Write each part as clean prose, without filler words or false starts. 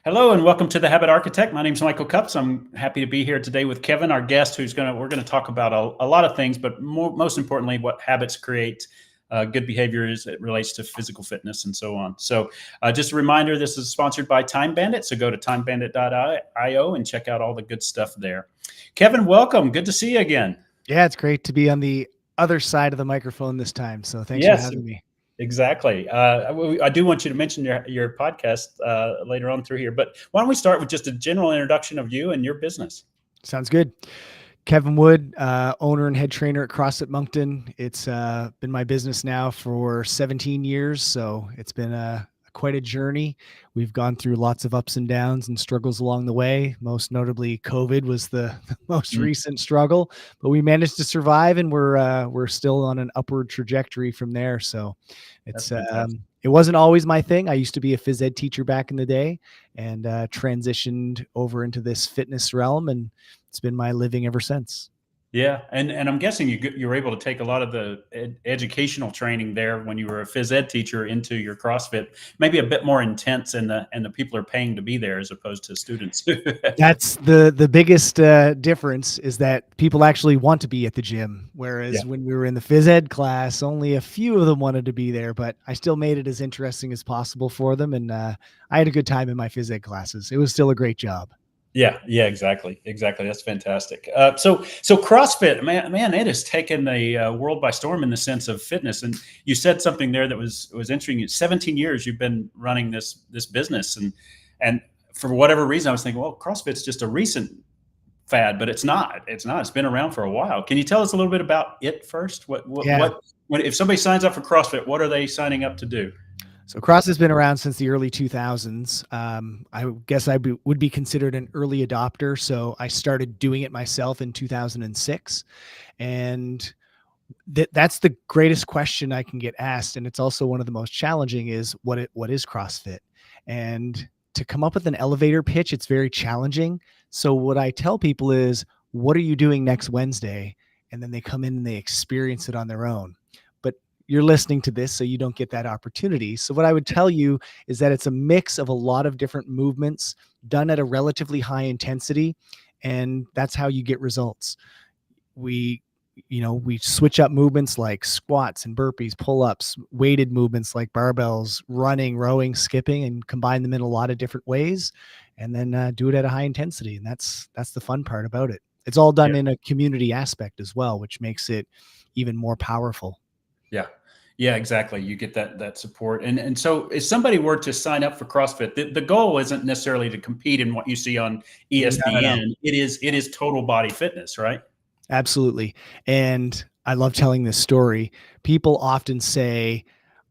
Hello and welcome to the Habit Architect. My name is Michael Cups. I'm happy to be here today with Kevin, our guest, we're going to talk about a lot of things, but most importantly, what habits create good behavior as it relates to physical fitness and so on. So just a reminder, this is sponsored by Time Bandit. So go to timebandit.io and check out all the good stuff there. Kevin, welcome. Good to see you again. Yeah, it's great to be on the other side of the microphone this time. So thanks for having me. Exactly. I do want you to mention your podcast later on through here, but why don't we start with just a general introduction of you and your business? Sounds good. Kevin Wood, owner and head trainer at CrossFit Moncton. It's been my business now for 17 years, so it's been quite a journey. We've gone through lots of ups and downs and struggles along the way. Most notably, COVID was the most recent struggle, but we managed to survive, and we're still on an upward trajectory from there. So it's it wasn't always my thing. I used to be a phys ed teacher back in the day, and transitioned over into this fitness realm, and it's been my living ever since. Yeah, and I'm guessing you were able to take a lot of the educational training there when you were a phys ed teacher into your CrossFit, maybe a bit more intense, and the people are paying to be there as opposed to students. That's the biggest difference, is that people actually want to be at the gym, whereas when we were in the phys ed class, only a few of them wanted to be there, but I still made it as interesting as possible for them, and I had a good time in my phys ed classes. It was still a great job. Yeah, exactly. That's fantastic. So CrossFit, man, it has taken the world by storm in the sense of fitness. And you said something there that was interesting. 17 years you've been running this business, and for whatever reason, I was thinking, well, CrossFit's just a recent fad, but it's not. It's been around for a while. Can you tell us a little bit about it first? What if somebody signs up for CrossFit, what are they signing up to do? So CrossFit's been around since the early 2000s. I guess I would be considered an early adopter. So I started doing it myself in 2006. And that's the greatest question I can get asked. And it's also one of the most challenging, is what is CrossFit? And to come up with an elevator pitch, it's very challenging. So what I tell people is, what are you doing next Wednesday? And then they come in and they experience it on their own. You're listening to this, so you don't get that opportunity. So what I would tell you is that it's a mix of a lot of different movements done at a relatively high intensity, and that's how you get results. We switch up movements like squats and burpees, pull-ups, weighted movements like barbells, running, rowing, skipping, and combine them in a lot of different ways, and then do it at a high intensity. And that's the fun part about it. It's all done in a community aspect as well, which makes it even more powerful. Yeah, exactly. You get that support. And so if somebody were to sign up for CrossFit, the goal isn't necessarily to compete in what you see on ESPN. No. It is total body fitness, right? Absolutely. And I love telling this story. People often say,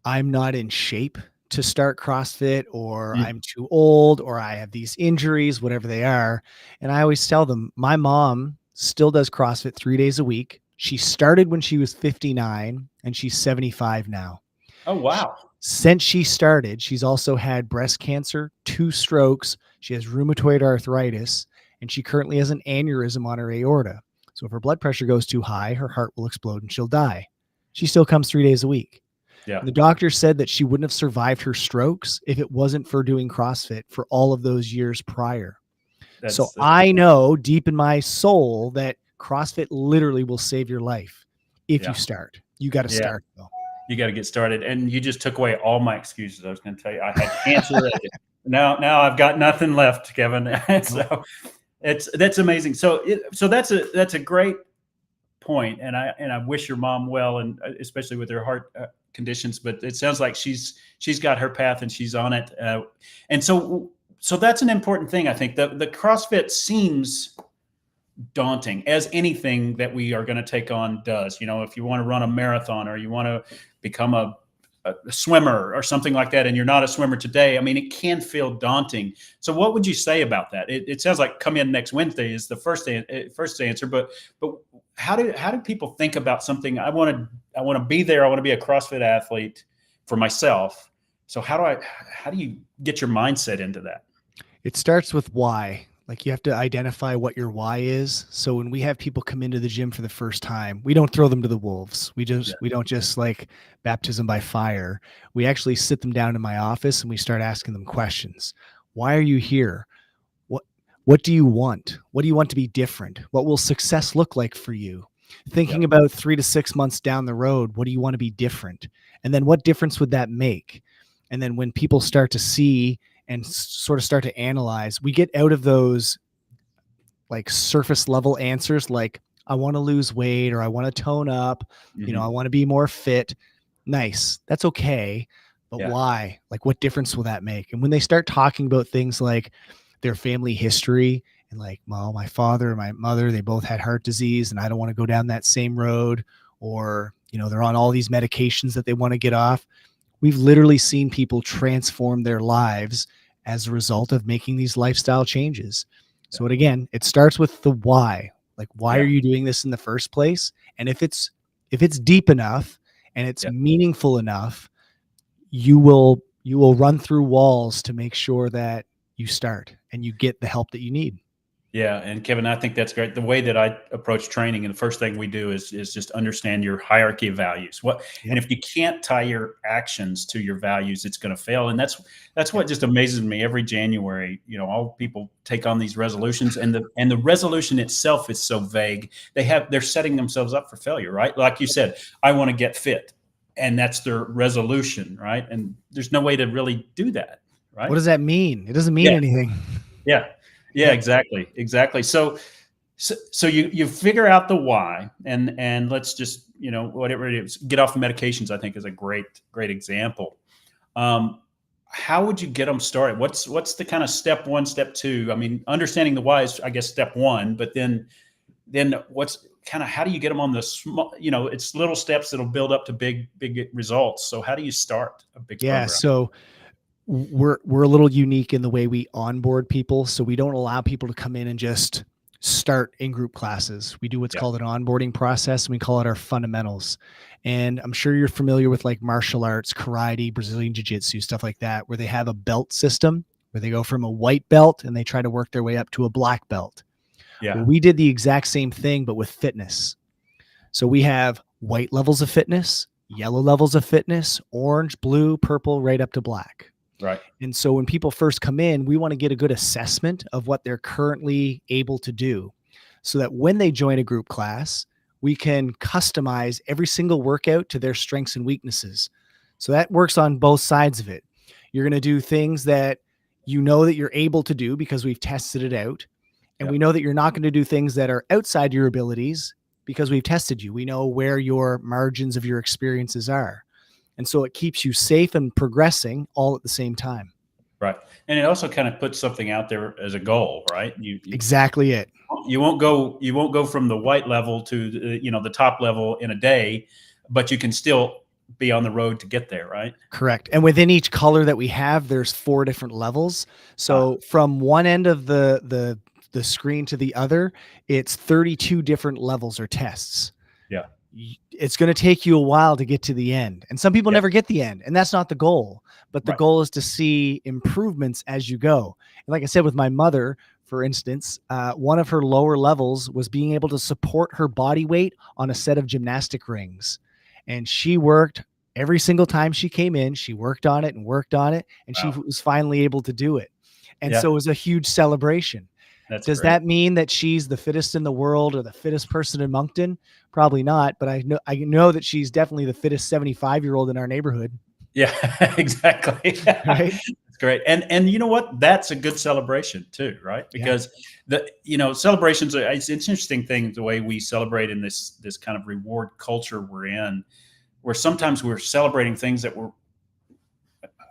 I'm not in shape to start CrossFit, or I'm too old, or I have these injuries, whatever they are. And I always tell them, my mom still does CrossFit 3 days a week. She started when she was 59, and she's 75 now. Oh, wow. Since she started, she's also had breast cancer, 2 strokes. She has rheumatoid arthritis, and she currently has an aneurysm on her aorta. So if her blood pressure goes too high, her heart will explode and she'll die. She still comes 3 days a week. Yeah. The doctor said that she wouldn't have survived her strokes if it wasn't for doing CrossFit for all of those years prior. I know deep in my soul that CrossFit literally will save your life if you start. You got to start though. You got to get started. And you just took away all my excuses. I was going to tell you, I had cancer. Now I've got nothing left, Kevin. So that's amazing. So that's a great point. And I wish your mom well, and especially with her heart conditions, but it sounds like she's got her path and she's on it. And so that's an important thing. I think the CrossFit seems daunting, as anything that we are going to take on does. If you want to run a marathon, or you want to become a swimmer or something like that, and you're not a swimmer today, I mean, it can feel daunting. So what would you say about that? It sounds like come in next Wednesday is the first answer, but how do people think about something? I want to be there. I want to be a CrossFit athlete for myself. So how do you get your mindset into that? It starts with why. Like, you have to identify what your why is. So when we have people come into the gym for the first time, we don't throw them to the wolves. We don't just like baptism by fire. We actually sit them down in my office and we start asking them questions. Why are you here? What what do you want? What do you want to be different? What will success look like for you? Yeah. Thinking about 3 to 6 months down the road, what do you want to be different? And then what difference would that make? And then when people start to see and sort of start to analyze, we get out of those like surface level answers like I want to lose weight or I want to tone up, I Hmm. want to be more fit. Nice. That's okay. But Yeah. why? Like what difference will that make? And when they start talking about things like their family history and like, well, my father and my mother, they both had heart disease and I don't want to go down that same road, or, they're on all these medications that they want to get off. We've literally seen people transform their lives as a result of making these lifestyle changes. Yeah. So it starts with the why. Like, why are Yeah. you doing this in the first place? And if it's deep enough and it's Yeah. meaningful enough, you will run through walls to make sure that you start and you get the help that you need. Yeah, and Kevin, I think that's great. The way that I approach training, and the first thing we do is just understand your hierarchy of values. And Yep. if you can't tie your actions to your values, it's going to fail. And that's Yep. what just amazes me every January. All people take on these resolutions, and the resolution itself is so vague. They're setting themselves up for failure, right? Like you said, I want to get fit, and that's their resolution, right? And there's no way to really do that, What right? does that mean? It doesn't mean Yeah, anything. yeah, yeah, Yep. exactly. So you figure out the why, and let's just whatever it is, get off the medications. I think is a great example. Um, how would you get them started? What's the kind of step one, step two? I mean, understanding the why is, I guess, step one, but then what's kind of how do you get them on the small? It's little steps that'll build up to big results. So how do you start a big Yeah. program? So we're a little unique in the way we onboard people. So we don't allow people to come in and just start in group classes. We do what's Yeah, called an onboarding process, and we call it our fundamentals. And I'm sure you're familiar with like martial arts, karate, Brazilian jiu-jitsu, stuff like that, where they have a belt system where they go from a white belt and they try to work their way up to a black belt. yeah, Well, we did the exact same thing, but with fitness. So we have white levels of fitness, yellow levels of fitness, orange, blue, purple, right up to black. right. And so when people first come in, we want to get a good assessment of what they're currently able to do so that when they join a group class, we can customize every single workout to their strengths and weaknesses. So that works on both sides of it. You're going to do things that you know that you're able to do because we've tested it out. And Yeah, we know that you're not going to do things that are outside your abilities because we've tested you. We know where your margins of your experiences are. And so it keeps you safe and progressing all at the same time. right. And it also kind of puts something out there as a goal, right? Exactly it. You won't go from the white level to the top level in a day, but you can still be on the road to get there, right? Correct. And within each color that we have, there's 4 different levels. Ah, So from one end of the screen to the other, it's 32 different levels or tests. yeah, It's going to take you a while to get to the end. And some people yeah, never get the end, and that's not the goal. But the right. goal is to see improvements as you go. And like I said, with my mother, for instance, one of her lower levels was being able to support her body weight on a set of gymnastic rings. And she worked every single time she came in, she worked on it and worked on it, and she Wow. was finally able to do it. And Yeah, so it was a huge celebration. that's Does great. that mean that she's the fittest in the world or the fittest person in Moncton? Probably not, but I know that she's definitely the fittest 75-year-old in our neighborhood, Yeah, exactly. right? That's great. And you know what? That's a good celebration too, right? Yeah. Because celebrations it's an interesting thing the way we celebrate in this kind of reward culture we're in, where sometimes we're celebrating things that we're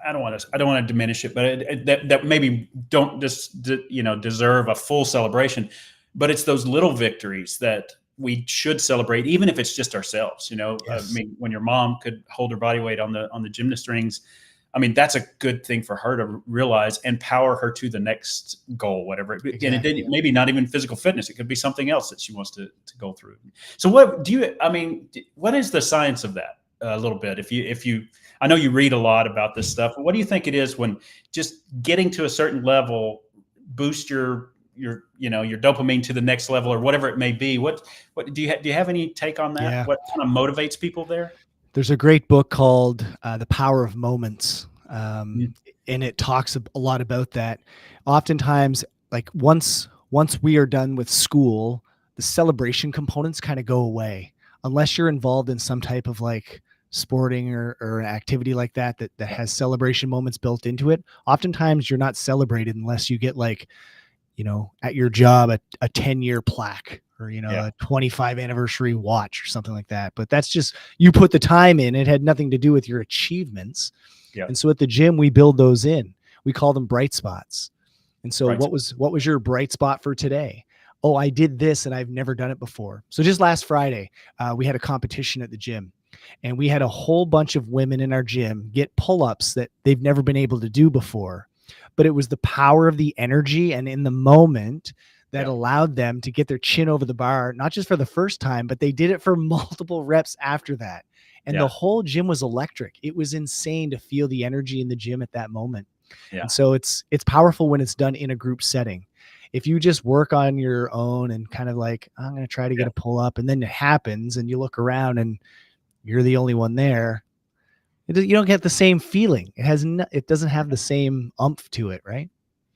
I don't want to diminish it, but that maybe don't just deserve a full celebration. But it's those little victories that we should celebrate, even if it's just ourselves. I Yes. mean, when your mom could hold her body weight on the gymnast rings, I mean, that's a good thing for her to realize and power her to the next goal, whatever. And it Exactly. didn't, maybe not even physical fitness. It could be something else that she wants to go through. So what do you, I mean, what is the science of that a little bit? If you, I know you read a lot about this stuff. What do you think it is when just getting to a certain level boost your dopamine to the next level or whatever it may be? What do you have any take on that? Yeah. What kind of motivates people there? There's a great book called The Power of Moments. Mm. and it talks a lot about that. Oftentimes, like once we are done with school, the celebration components kind of go away unless you're involved in some type of like sporting or an activity like that has celebration moments built into it. Oftentimes you're not celebrated unless you get like, at your job, a 10-year plaque or, Yeah. a 25 anniversary watch or something like that. But that's just, you put the time in. It had nothing to do with your achievements. Yeah. And so at the gym, we build those in. We call them bright spots. And so Right. what was your bright spot for today? Oh, I did this and I've never done it before. So just last Friday, we had a competition at the gym, and we had a whole bunch of women in our gym get pull-ups that they've never been able to do before. But it was the power of the energy and in the moment that allowed them to get their chin over the bar, not just for the first time, but they did it for multiple reps after that. And the whole gym was electric. It was insane to feel the energy in the gym at that moment. Yeah. And so it's powerful when it's done in a group setting. If you just work on your own and kind of like, I'm going to try to get a pull up, and then it happens and you look around and you're the only one there, you don't get the same feeling. It doesn't have the same umph to it. Right.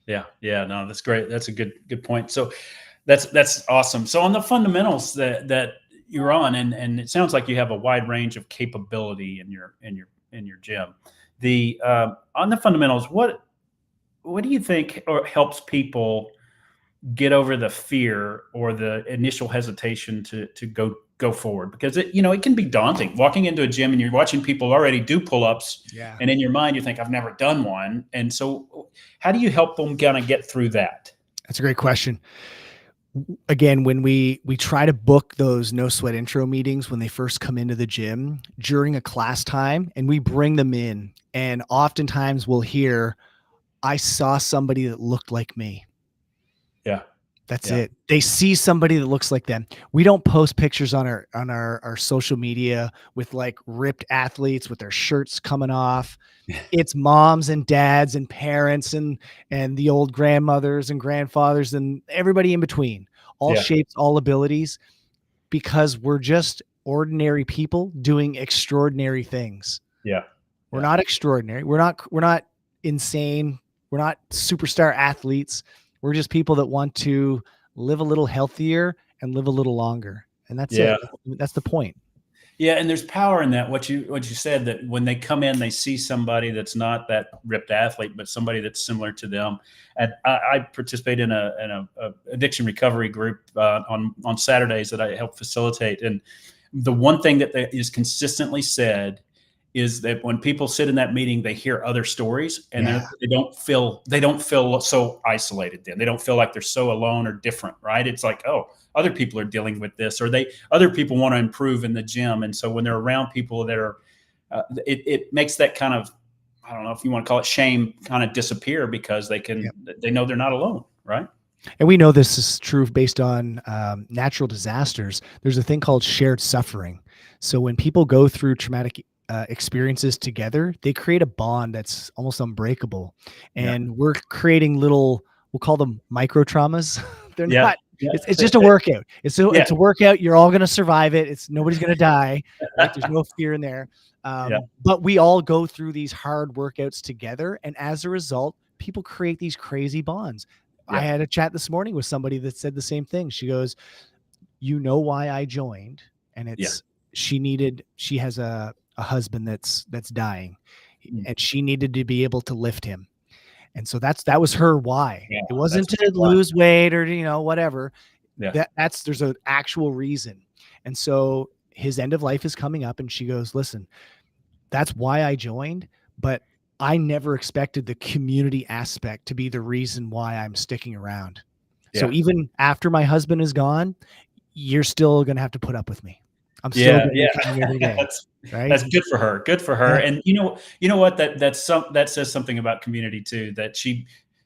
Yeah. Yeah. No, that's great. That's a good point. So that's awesome. So on the fundamentals that you're on, and it sounds like you have a wide range of capability in your gym. On the fundamentals, what do you think or helps people get over the fear or the initial hesitation to go forward? Because it can be daunting walking into a gym and you're watching people already do pull-ups, and in your mind you think, I've never done one. And so how do you help them kind of get through that? That's a great question. Again, when we try to book those no sweat intro meetings when they first come into the gym during a class time, and we bring them in, and oftentimes we'll hear, I saw somebody that looked like me. Yeah. That's it. They see somebody that looks like them. We don't post pictures on our social media with like ripped athletes with their shirts coming off. It's moms and dads and parents and the old grandmothers and grandfathers and everybody in between, all shapes, all abilities, because we're just ordinary people doing extraordinary things. Yeah. We're not extraordinary. We're not insane. We're not superstar athletes. We're just people that want to live a little healthier and live a little longer. And that's it. That's the point. Yeah. And there's power in that. What you said, that when they come in, they see somebody that's not that ripped athlete, but somebody that's similar to them. And I participate in a addiction recovery group on Saturdays that I help facilitate. And the one thing that is consistently said is that when people sit in that meeting, they hear other stories, and they don't feel so isolated. Then they don't feel like they're so alone or different, right? It's like, oh, other people are dealing with this, or other people want to improve in the gym. And so when they're around people that are, it makes that kind of, I don't know if you want to call it shame, kind of disappear, because they know they're not alone, right? And we know this is true based on natural disasters. There's a thing called shared suffering. So when people go through traumatic experiences together, they create a bond that's almost unbreakable. And we're creating we'll call them micro traumas. They're not. It's just a workout. It's a workout. You're all going to survive it. Nobody's going to die. Right? There's no fear in there. But we all go through these hard workouts together, and as a result, people create these crazy bonds. I had a chat this morning with somebody that said the same thing. She goes, "You know why I joined?" And it's she has a husband that's dying, and she needed to be able to lift him. And so that was her why. It wasn't to lose weight or, whatever. There's an actual reason. And so his end of life is coming up, and she goes, listen, that's why I joined, but I never expected the community aspect to be the reason why I'm sticking around. So even after my husband is gone, you're still going to have to put up with me. I'm still going to be coming every day. That's good for her. Good for her. And you know what, that says something about community too, that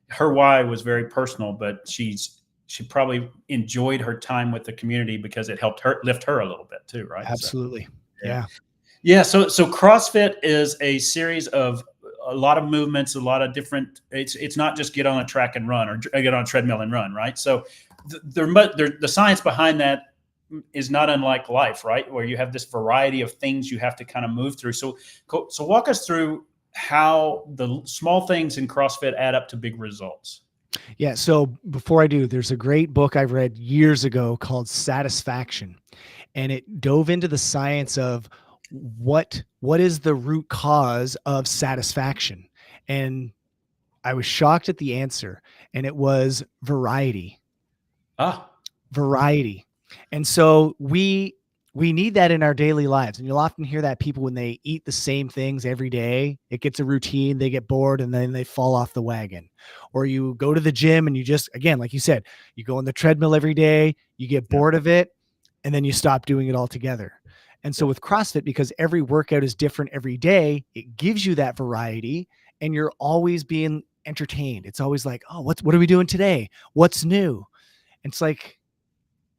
her why was very personal, but she probably enjoyed her time with the community because it helped her lift her a little bit too. Right. Absolutely. So, yeah. So CrossFit is a series of a lot of movements, a lot of different, it's not just get on a track and run or get on a treadmill and run. Right. So the science behind that is not unlike life, right? Where you have this variety of things you have to kind of move through. So walk us through how the small things in CrossFit add up to big results. Yeah. So before I do, there's a great book I've read years ago called Satisfaction, and it dove into the science of what is the root cause of satisfaction. And I was shocked at the answer, and it was variety. Ah, Variety. And so we need that in our daily lives. And you'll often hear that people, when they eat the same things every day, it gets a routine, they get bored, and then they fall off the wagon. Or you go to the gym and you just, again, like you said, you go on the treadmill every day, you get yeah, bored of it, and then you stop doing it altogether. And so yeah, with CrossFit, because every workout is different every day, it gives you that variety, and you're always being entertained. It's always like, oh, what are we doing today? What's new? It's like,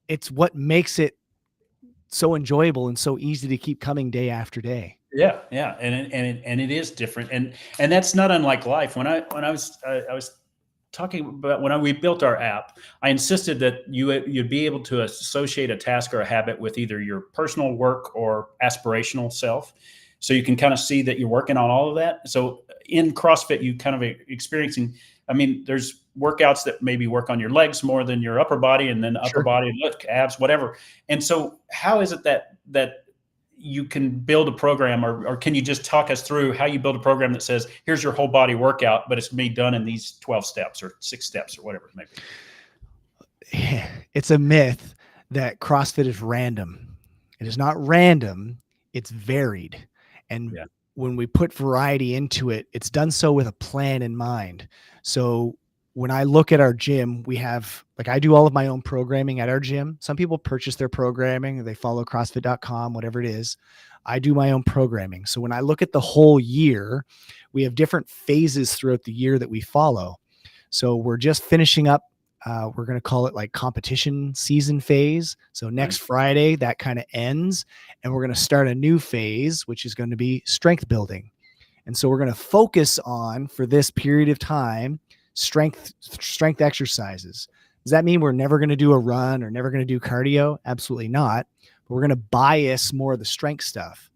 it's what makes it so enjoyable and so easy to keep coming day after day. yeah, yeah, and it is different, and that's not unlike life. I was talking about we built our app, I insisted that you'd be able to associate a task or a habit with either your personal work or aspirational self, so you can kind of see that you're working on all of that. So in CrossFit, you kind of experiencing. I mean, there's workouts that maybe work on your legs more than your upper body, and then upper Sure. body, look, abs, whatever. And so, how is it that you can build a program, or can you just talk us through how you build a program that says, here's your whole body workout, but it's going to be done in these 12 steps or 6 steps or whatever it may be? It's a myth that CrossFit is random. It is not random, it's varied. And Yeah. when we put variety into it, it's done so with a plan in mind. So when I look at our gym, we have, like, I do all of my own programming at our gym. Some people purchase their programming, they follow CrossFit.com, whatever it is. I do my own programming. So when I look at the whole year, we have different phases throughout the year that we follow. So we're just finishing up. We're going to call it like competition season phase. So next Friday, that kind of ends, and we're going to start a new phase, which is going to be strength building. And so we're going to focus on, for this period of time, strength exercises. Does that mean we're never going to do a run or never going to do cardio? Absolutely not. But we're going to bias more of the strength stuff.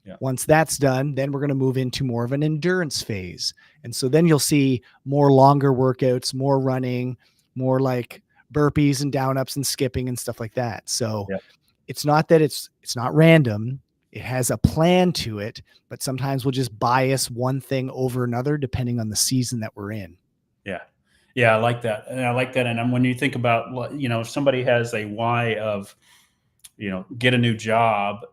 Yeah. Once that's done, then we're going to move into more of an endurance phase. And so then you'll see more longer workouts, more running, more like burpees and down ups and skipping and stuff like that. So Yeah. it's not that it's not random. It has a plan to it, but sometimes we'll just bias one thing over another depending on the season that we're in. Yeah. Yeah. I like that. And I like that. And when you think about, if somebody has a why of, get a new job,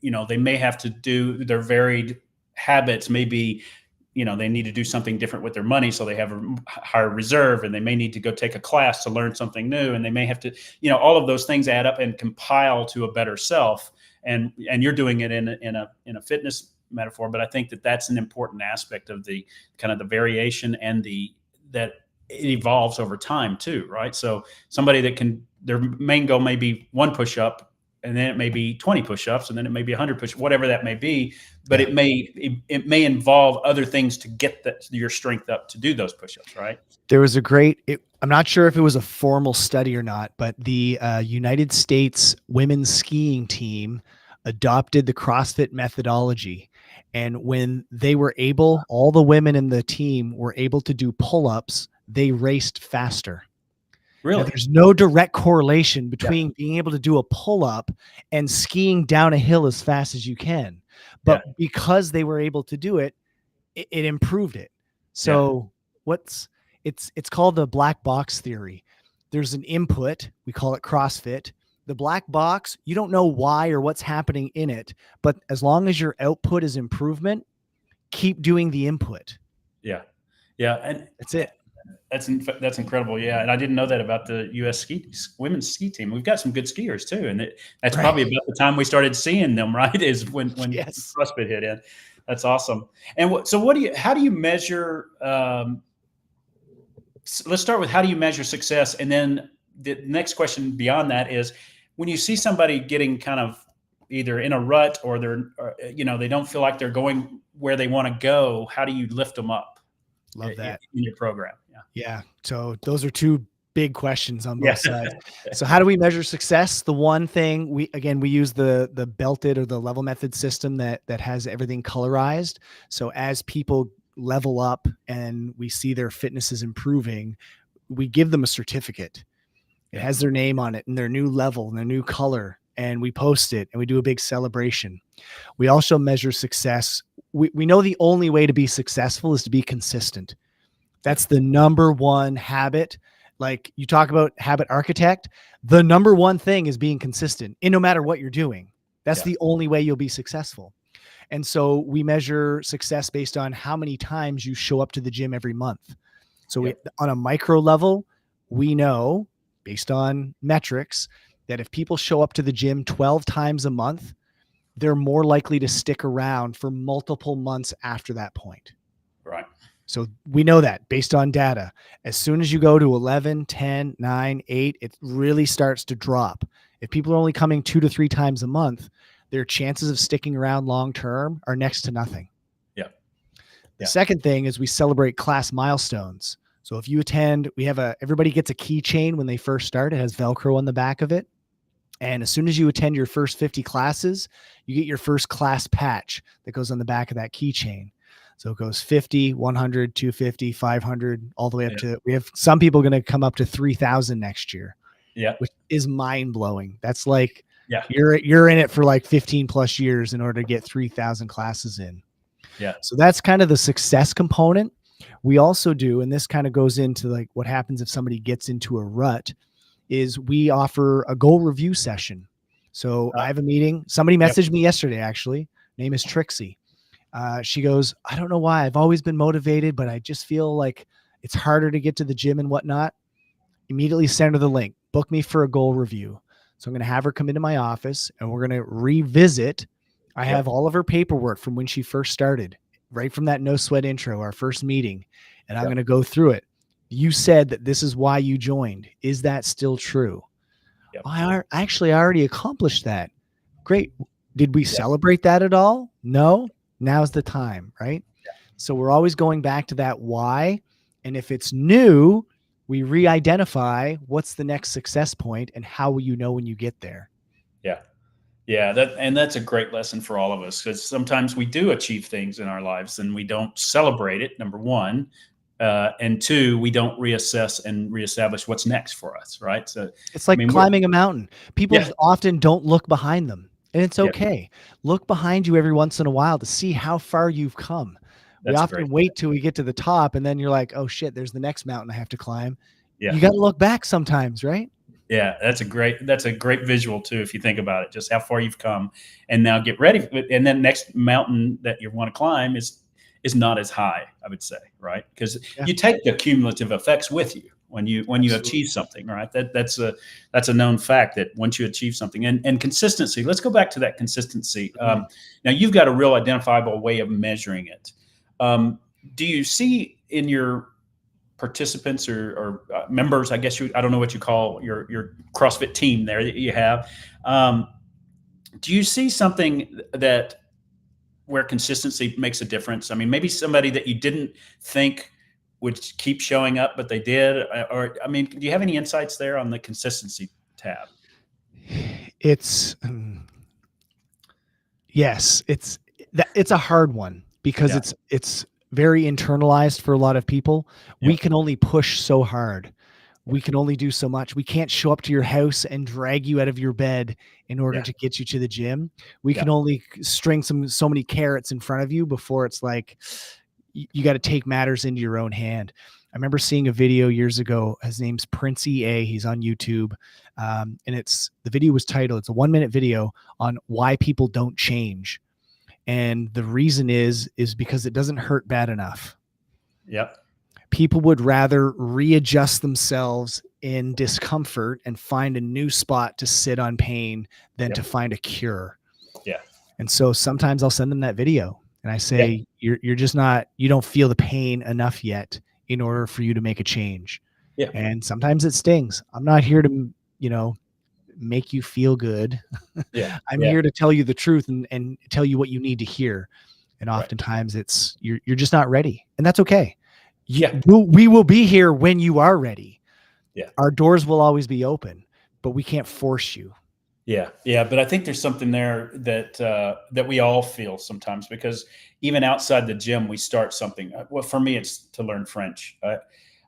they may have to do their varied habits. Maybe, they need to do something different with their money, so they have a higher reserve, and they may need to go take a class to learn something new. And they may have to, all of those things add up and compile to a better self. And you're doing it in a fitness metaphor, but I think that that's an important aspect of the kind of the variation and that it evolves over time too, right? So somebody their main goal may be 1 push-up, and then it may be 20 push-ups, and then it may be 100 push-ups, whatever that may be. But Yeah. it may involve other things to get your strength up to do those push-ups, right? There was I'm not sure if it was a formal study or not, but the United States women's skiing team adopted the CrossFit methodology. And when they were able, all the women in the team were able to do pull-ups, they raced faster. Now, Really? there's no direct correlation between being able to do a pull-up and skiing down a hill as fast as you can. But because they were able to do it, it improved it. So it's called the black box theory. There's an input, we call it CrossFit. The black box, you don't know why or what's happening in it, but as long as your output is improvement, keep doing the input. Yeah. Yeah. And that's it. That's incredible. Yeah. And I didn't know that about the U.S. women's ski team. We've got some good skiers too. And that's probably about the time we started seeing them, right? Is when CrossFit hit in. That's awesome. And how do you measure, let's start with, how do you measure success? And then the next question beyond that is, when you see somebody getting kind of either in a rut or they don't feel like they're going where they want to go, how do you lift them up? Love that. In your program. Yeah. So those are two big questions on both sides. So how do we measure success? The one thing we use the belted or the level method system that has everything colorized. So as people level up and we see their fitness is improving, we give them a certificate. It has their name on it and their new level and their new color, and we post it and we do a big celebration. We also measure success. We know the only way to be successful is to be consistent. That's the number one habit. Like you talk about habit architect, the number one thing is being consistent in no matter what you're doing. That's the only way you'll be successful. And so we measure success based on how many times you show up to the gym every month. So on a micro level, we know based on metrics that if people show up to the gym 12 times a month, they're more likely to stick around for multiple months after that point. Right. So we know that based on data. As soon as you go to 11, 10, 9, 8, it really starts to drop. If people are only coming 2 to 3 times a month, their chances of sticking around long-term are next to nothing. Yeah. The second thing is we celebrate class milestones. So if you attend, everybody gets a keychain when they first start. It has Velcro on the back of it. And as soon as you attend your first 50 classes, you get your first class patch that goes on the back of that keychain. So it goes 50, 100, 250, 500, all the way up to, we have some people going to come up to 3,000 next year. Yeah. Which is mind blowing. That's like, you're in it for like 15 plus years in order to get 3,000 classes in. Yeah. So that's kind of the success component. We also do, and this kind of goes into like what happens if somebody gets into a rut, is we offer a goal review session. So I have a meeting. Somebody messaged me yesterday, actually. Name is Trixie. She goes, I don't know why. I've always been motivated, but I just feel like it's harder to get to the gym and whatnot. Immediately send her the link. Book me for a goal review. So I'm going to have her come into my office and we're going to revisit. I have all of her paperwork from when she first started, right from that no sweat intro, our first meeting. And I'm going to go through it. You said that this is why you joined. Is that still true? I already accomplished that. Great. Did we celebrate that at all? No. Now's the time, right? So we're always going back to that why. And if it's new, we re-identify what's the next success point and how will you know when you get there? Yeah. Yeah. That's a great lesson for all of us, because sometimes we do achieve things in our lives and we don't celebrate it, number one. And two, we don't reassess and reestablish what's next for us. Right. So it's like climbing a mountain. People often don't look behind them, and it's okay. Look behind you every once in a while to see how far you've come. We often wait till we get to the top and then you're like, oh shit, there's the next mountain I have to climb. You got to look back sometimes, right? Yeah, that's a great visual too, if you think about it, just how far you've come, and now get ready. And then next mountain that you want to climb is not as high, I would say, right? Because you take the cumulative effects with you when you achieve something, right? That's a known fact that once you achieve something, and consistency. Let's go back to that consistency. Now you've got a real identifiable way of measuring it. Do you see in your participants or members, I guess I don't know what you call your CrossFit team there that you have, do you see something where consistency makes a difference? I mean, maybe somebody that you didn't think would keep showing up, but they did, or, I mean, do you have any insights there on the consistency tab? It's, yes, it's a hard one because it's very internalized for a lot of people. We can only push so hard. We can only do so much. We can't show up to your house and drag you out of your bed in order to get you to the gym. We can only string so many carrots in front of you before it's like, you got to take matters into your own hand. I remember seeing a video years ago. His name's Prince EA. He's on YouTube. And the video was titled, it's a 1-minute video on why people don't change. And the reason is because it doesn't hurt bad enough. Yep. People would rather readjust themselves in discomfort and find a new spot to sit on pain than to find a cure. Yeah. And so sometimes I'll send them that video and I say, you're just not, you don't feel the pain enough yet in order for you to make a change. Yeah. And sometimes it stings. I'm not here to, make you feel good. Yeah. I'm here to tell you the truth and tell you what you need to hear. And oftentimes it's, you're just not ready, and that's okay. We will be here when you are ready. Yeah. Our doors will always be open, but we can't force you. Yeah, yeah, but I think there's something there that that we all feel sometimes, because even outside the gym, we start something. Well, for me, it's to learn French. Oui,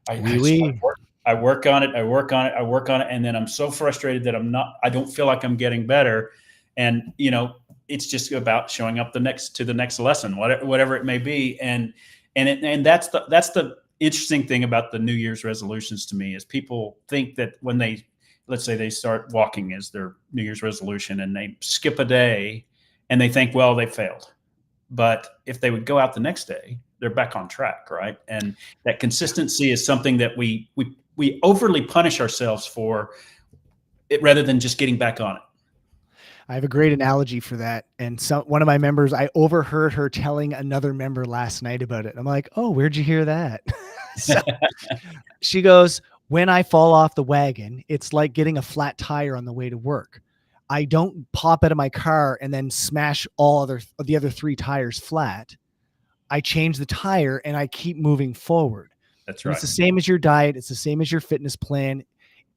I start oui. work, I work on it, I work on it, I work on it, and then I'm so frustrated that I don't feel like I'm getting better, and it's just about showing up to the next lesson, whatever it may be, and that's the interesting thing about the New Year's resolutions to me is people think that when they, let's say they start walking as their New Year's resolution and they skip a day and they think, well, they failed. But if they would go out the next day, they're back on track, right? And that consistency is something that we overly punish ourselves for it rather than just getting back on it. I have a great analogy for that. And so one of my members, I overheard her telling another member last night about it. I'm like, oh, where'd you hear that? So she goes, when I fall off the wagon, it's like getting a flat tire on the way to work. I don't pop out of my car and then smash the other three tires flat. I change the tire and I keep moving forward. That's And right. it's the same as your diet. It's the same as your fitness plan.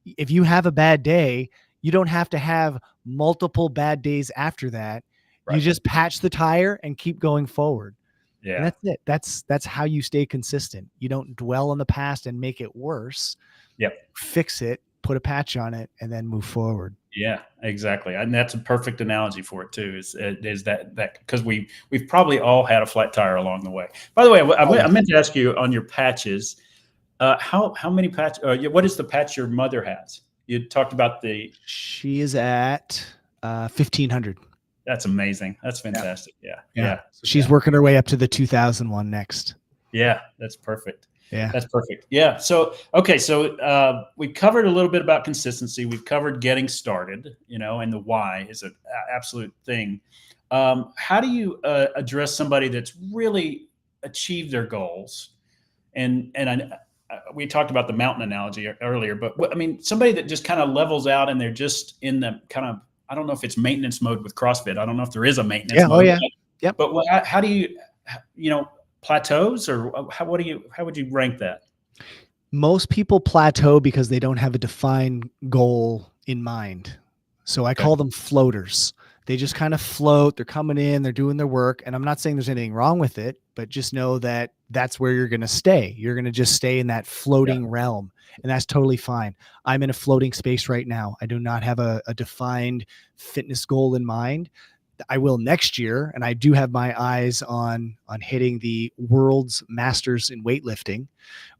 If you have a bad day, you don't have to have multiple bad days after that. You Right. just patch the tire and keep going forward. And Yeah. that's it. That's how you stay consistent. You don't dwell on the past and make it worse. Yep. Fix it, put a patch on it, and then move forward. Yeah, exactly. And that's a perfect analogy for it too. Is that because we've probably all had a flat tire along the way. By the way, I meant to ask you on your patches. How many patch? What is the patch your mother has? You talked about She is at 1,500. That's amazing. That's fantastic. Yeah. Yeah. So she's working her way up to the 2001 next. Yeah, that's perfect. Yeah. That's perfect. Yeah. So, okay. So we covered a little bit about consistency. We've covered getting started, and the why is an absolute thing. How do you address somebody that's really achieved their goals? And we talked about the mountain analogy earlier, but I mean, somebody that just kind of levels out and they're just in the kind of, I don't know if it's maintenance mode with CrossFit. I don't know if there is a maintenance mode. Oh yeah. Yep. But how do you, plateaus, or how would you rank that? Most people plateau because they don't have a defined goal in mind. So I call them floaters. They just kind of float. They're coming in, they're doing their work. And I'm not saying there's anything wrong with it, but just know that that's where you're going to stay. You're going to just stay in that floating realm. And that's totally fine. I'm in a floating space right now. I do not have a defined fitness goal in mind. I will next year, and I do have my eyes on hitting the world's masters in weightlifting,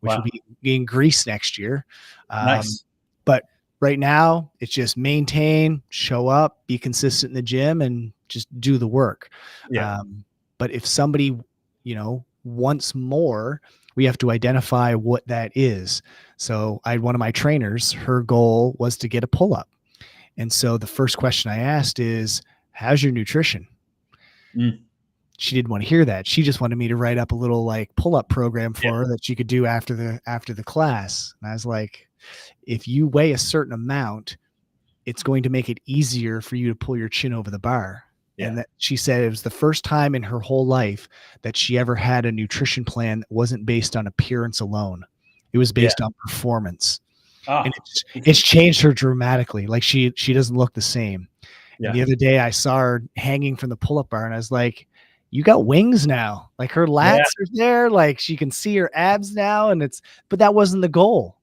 which will be in Greece next year. Nice. But right now, it's just maintain, show up, be consistent in the gym, and just do the work. Yeah. But if somebody, wants more, we have to identify what that is. So I had one of my trainers, her goal was to get a pull-up. And so the first question I asked is, how's your nutrition? She didn't want to hear that. She just wanted me to write up a little pull-up program for her that she could do after the class. And I was like, if you weigh a certain amount, it's going to make it easier for you to pull your chin over the bar. Yeah. And that she said it was the first time in her whole life that she ever had a nutrition plan that wasn't based on appearance alone. It was based on performance. And it's changed her dramatically. Like she doesn't look the same. And the other day I saw her hanging from the pull-up bar and I was like, you got wings now. Like her lats are there. Like she can see her abs now. But that wasn't the goal.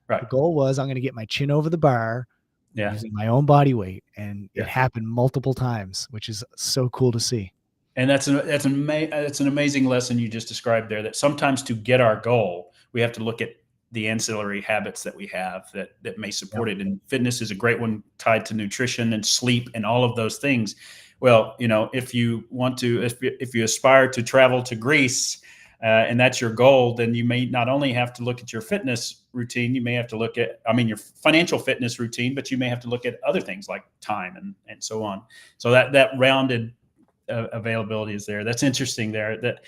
Right. The goal was I'm going to get my chin over the bar using my own body weight. And it happened multiple times, which is so cool to see. And that's an amazing lesson you just described there, that sometimes to get our goal, we have to look at the ancillary habits that we have that may support it. And fitness is a great one, tied to nutrition and sleep and all of those things. Well, if you want to, if you aspire to travel to Greece and that's your goal, then you may not only have to look at your fitness routine, you may have to look at, your financial fitness routine, but you may have to look at other things like time and so on. So that rounded availability is there. That's interesting there.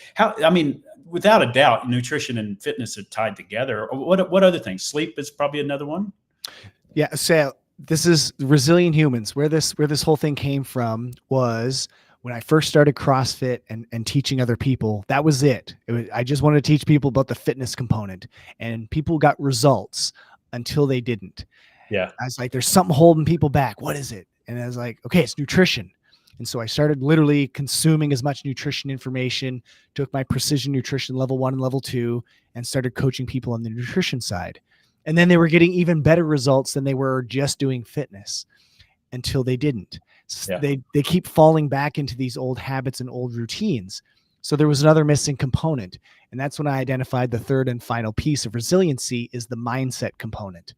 Without a doubt, nutrition and fitness are tied together. What other things? Sleep is probably another one. Yeah. So this is Resilient Humans. Where this whole thing came from was when I first started CrossFit and teaching other people. That was it. I just wanted to teach people about the fitness component, and people got results until they didn't. Yeah. I was like, there's something holding people back. What is it? And I was like, okay, it's nutrition. And so I started literally consuming as much nutrition information, took my precision nutrition level 1 and level 2, and started coaching people on the nutrition side. And then they were getting even better results than they were just doing fitness, until they didn't. Yeah. They keep falling back into these old habits and old routines. So there was another missing component. And that's when I identified the third and final piece of resiliency is the mindset component.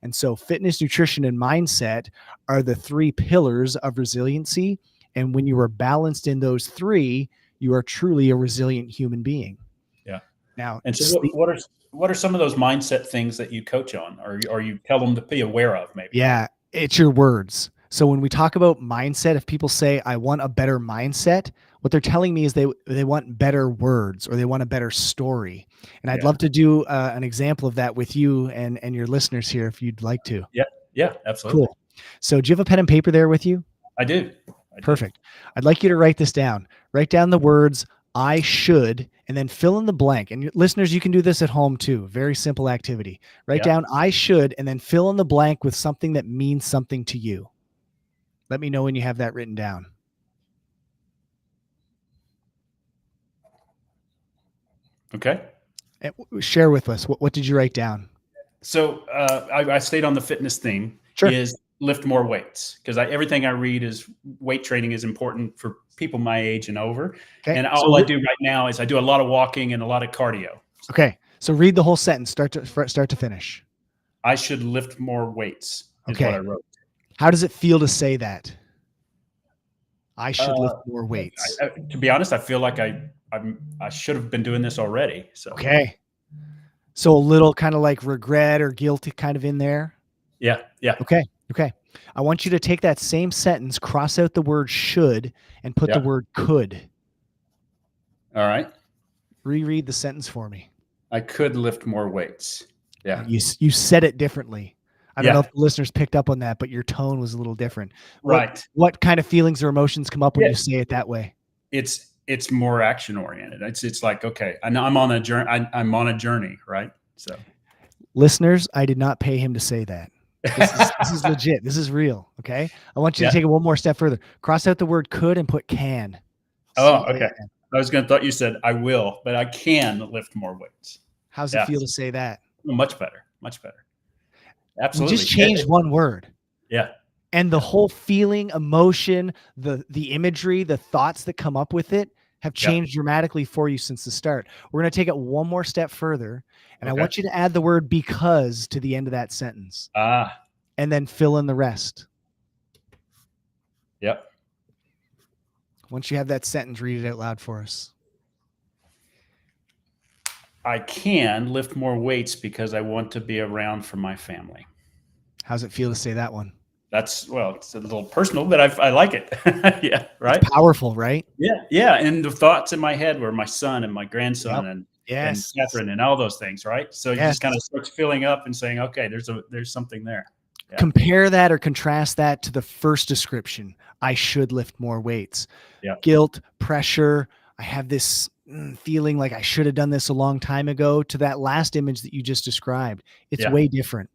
And so fitness, nutrition, and mindset are the 3 pillars of resiliency. And when you are balanced in those 3, you are truly a resilient human being. Yeah. Now, and so what are some of those mindset things that you coach on, or you tell them to be aware of, maybe? Yeah, it's your words. So when we talk about mindset, if people say, I want a better mindset, what they're telling me is they want better words, or they want a better story. And I'd love to do an example of that with you and your listeners here, if you'd like to. Yeah, absolutely. Cool. So do you have a pen and paper there with you? I do. Perfect. I'd like you to write this down. Write down the words, I should, and then fill in the blank. And listeners, you can do this at home too. Very simple activity. Write down, I should, and then fill in the blank with something that means something to you. Let me know when you have that written down. Okay. And share with us. What did you write down? So I stayed on the fitness theme. Sure. Is lift more weights, because everything I read is weight training is important for people my age and over. Okay. And all I do right now is I do a lot of walking and a lot of cardio. Okay. So read the whole sentence, start to finish. I should lift more weights is what I wrote. How does it feel to say that? I should lift more weights. To be honest, I feel like I should have been doing this already. So okay. So a little kind of like regret or guilt kind of in there. Yeah. Okay. I want you to take that same sentence, cross out the word should, and put the word could. All right. Reread the sentence for me. I could lift more weights. Yeah. You said it differently. I don't know if the listeners picked up on that, but your tone was a little different. Right. What kind of feelings or emotions come up when you say it that way? It's more action oriented. It's like, okay, I know I'm on a journey. I'm on a journey, right? So, listeners, I did not pay him to say that. This is legit. This is real. Okay. I want you to take it one more step further. Cross out the word could and put can. Oh, okay. I was thought you said I will, but I can lift more weights. How's it feel to say that? Much better. Much better. Absolutely. We just changed one word. Yeah. And the whole feeling, emotion, the imagery, the thoughts that come up with it have changed dramatically for you since the start. We're going to take it one more step further. And I want you to add the word because to the end of that sentence. And then fill in the rest. Yep. Once you have that sentence, read it out loud for us. I can lift more weights because I want to be around for my family. How's it feel to say that one? It's a little personal, but I like it. Yeah. Right. It's powerful, right? Yeah. And the thoughts in my head were my son and my grandson and Catherine and all those things. Right. So you just kind of starts filling up and saying, okay, there's something there. Yeah. Compare that or contrast that to the first description. I should lift more weights. Yeah. Guilt, pressure. I have this feeling like I should have done this a long time ago, to that last image that you just described. It's way different.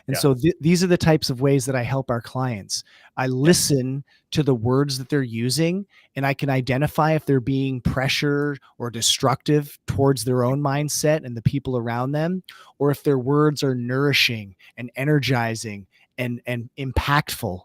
And so these are the types of ways that I help our clients. I listen to the words that they're using, and I can identify if they're being pressure or destructive towards their own mindset and the people around them, or if their words are nourishing and energizing and impactful.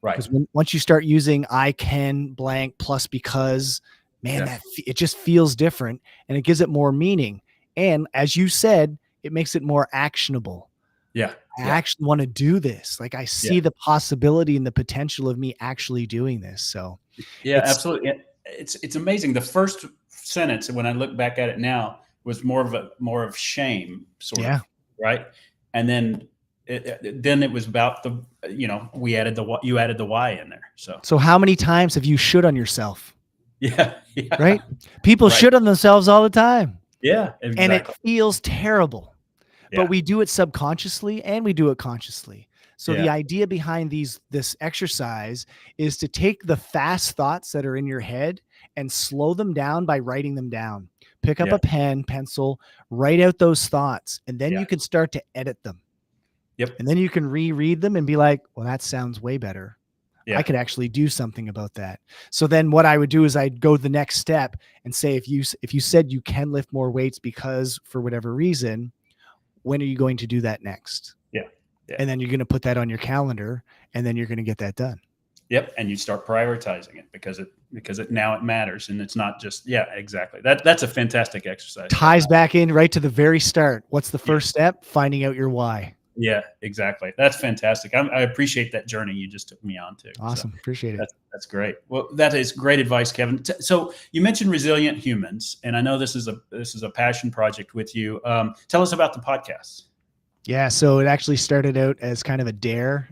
Right. Because once you start using I can blank plus because, man, it just feels different, and it gives it more meaning. And as you said, it makes it more actionable. Yeah. I actually want to do this. Like I see the possibility and the potential of me actually doing this. So absolutely. It's amazing. The first sentence, when I look back at it now, was more of shame, sort of, right? And then it was about you added the why in there. So how many times have you should on yourself? Yeah. Right. People should on themselves all the time. Yeah. Exactly. And it feels terrible. But we do it subconsciously and we do it consciously. So the idea behind this exercise is to take the fast thoughts that are in your head and slow them down by writing them down. Pick up a pen, pencil, write out those thoughts, and then you can start to edit them. Yep. And then you can reread them and be like, well, that sounds way better. Yeah. I could actually do something about that. So then what I would do is I'd go the next step and say, if you said you can lift more weights because for whatever reason, when are you going to do that next? Yeah. Yeah. And then you're going to put that on your calendar, and then you're going to get that done. Yep. And you start prioritizing it because now it matters, and it's not just, yeah, exactly. That's a fantastic exercise. Ties back in right to the very start. What's the first step? Finding out your why. Yeah, exactly. That's fantastic. I appreciate that journey you just took me on to. Awesome. So Appreciate it. that's great. Well, that is great advice, Kevin. So you mentioned Resilient Humans, and I know this is a passion project with you. Tell us about the podcast. Yeah. So it actually started out as kind of a dare.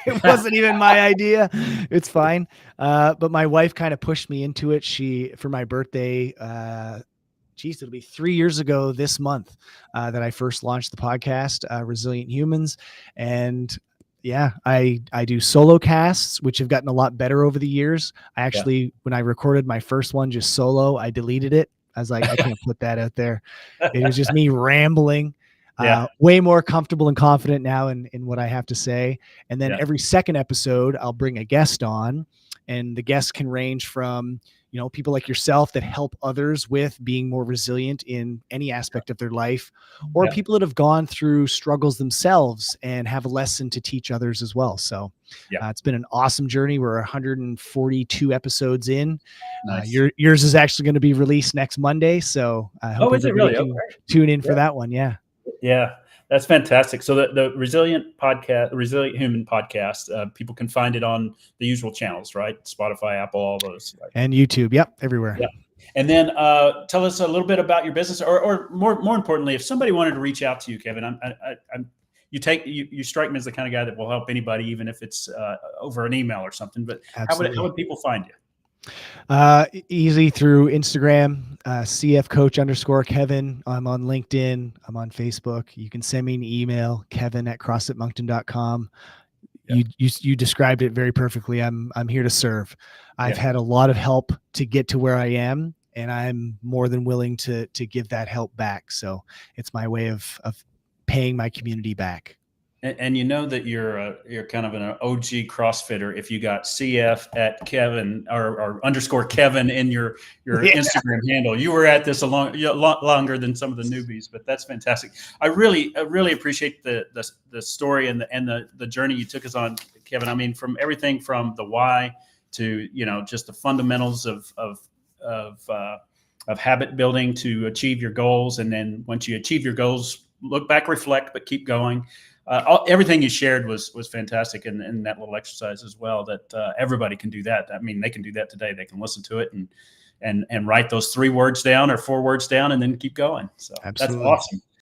It wasn't even my idea. It's fine. But my wife kind of pushed me into it. For my birthday, it'll be 3 years ago this month that I first launched the podcast, Resilient Humans. And yeah, I do solo casts, which have gotten a lot better over the years. I actually, when I recorded my first one just solo, I deleted it. I was like, I can't put that out there. It was just me rambling. Way more comfortable and confident now in what I have to say. And then every second episode, I'll bring a guest on, and the guests can range from, people like yourself that help others with being more resilient in any aspect of their life, or people that have gone through struggles themselves and have a lesson to teach others as well. So it's been an awesome journey. We're 142 episodes in. Nice. Yours is actually going to be released next Monday. So I hope everybody can tune in for that one. Yeah. Yeah, that's fantastic. So the Resilient Human podcast, people can find it on the usual channels, right? Spotify, Apple, all those. Right? And YouTube. Yep. Everywhere. Yeah. And then tell us a little bit about your business, or more importantly, if somebody wanted to reach out to you, Kevin, you strike me as the kind of guy that will help anybody, even if it's over an email or something. But how would people find you? Easy through Instagram, CF_Coach_Kevin. I'm on LinkedIn. I'm on Facebook. You can send me an email, kevin@crossfitmoncton.com. Yeah. You described it very perfectly. I'm here to serve. I've had a lot of help to get to where I am, and I'm more than willing to give that help back. So it's my way of paying my community back. And you know that you're kind of an OG CrossFitter if you got CF@Kevin or _Kevin in your Instagram handle. You were at this a lot longer than some of the newbies, but that's fantastic. I really appreciate the story and the journey you took us on, Kevin. I mean, from everything from the why to just the fundamentals of habit building to achieve your goals, and then once you achieve your goals, look back, reflect, but keep going. Everything you shared was fantastic, and that little exercise as well. That everybody can do that. I mean, they can do that today. They can listen to it and write those 3 words down or 4 words down, and then keep going. So Absolutely. That's awesome.